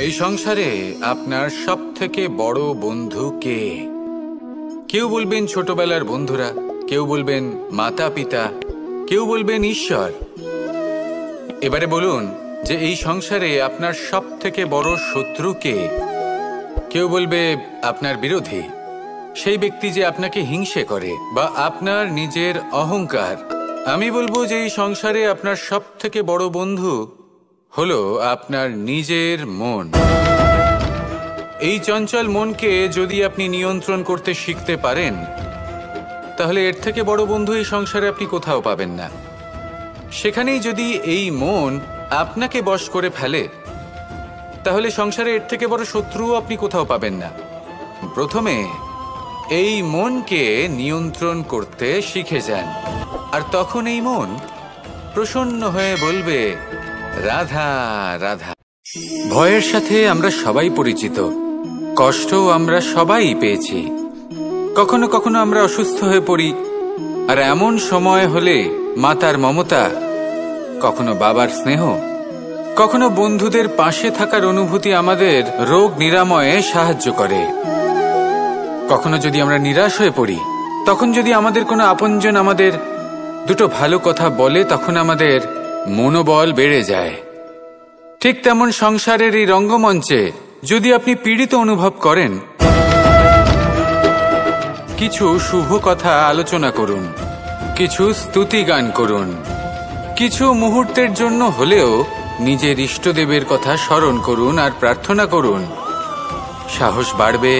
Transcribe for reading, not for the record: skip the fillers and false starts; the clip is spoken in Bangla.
এই সংসারে আপনার সবথেকে বড় বন্ধু কে? কেউ বলবেন ছোটবেলার বন্ধুরা, কেউ বলবেন মাতা পিতা, কেউ বলবেন ঈশ্বর। এবারে বলুন যে এই সংসারে আপনার সবথেকে বড় শত্রু কে? কেউ বলবে আপনার বিরোধী, সেই ব্যক্তি যে আপনাকে হিংসে করে, বা আপনার নিজের অহংকার। আমি বলবো যে এই সংসারে আপনার সবথেকে বড় বন্ধু হলো আপনার নিজের মন। এই চঞ্চল মনকে যদি আপনি নিয়ন্ত্রণ করতে শিখতে পারেন, তাহলে এর থেকে বড় বন্ধু এই সংসারে আপনি কোথাও পাবেন না। সেখানেই যদি এই মন আপনাকে বশ করে ফেলে, তাহলে সংসারে এর থেকে বড় শত্রুও আপনি কোথাও পাবেন না। প্রথমে এই মনকে নিয়ন্ত্রণ করতে শিখে যান, আর তখন এই মন প্রসন্ন হয়ে বলবে, রাধা রাধা। ভয়ের সাথে আমরা সবাই পরিচিত, কষ্টও আমরা সবাই পেয়েছি। কখনো কখনো আমরা অসুস্থ হয়ে পড়ি, আর এমন সময় হলে মাতার মমতা, কখনো বাবার স্নেহ, কখনো বন্ধুদের পাশে থাকার অনুভূতি আমাদের রোগ নিরাময়ে সাহায্য করে। কখনো যদি আমরা নিরাশ হয়ে পড়ি, তখন যদি আমাদের কোনো আপনজন আমাদের দুটো ভালো কথা বলে, তখন আমাদের মনোবল বেড়ে যায়। ঠিক তেমন সংসারের এই রঙ্গমঞ্চে যদি আপনি পীড়িত অনুভব করেন, কিছু শুভ কথা আলোচনা করুন, কিছু স্তুতি গান করুন, কিছু মুহূর্তের জন্য হলেও নিজের ইষ্টদেবের কথা স্মরণ করুন আর প্রার্থনা করুন। সাহস বাড়বে,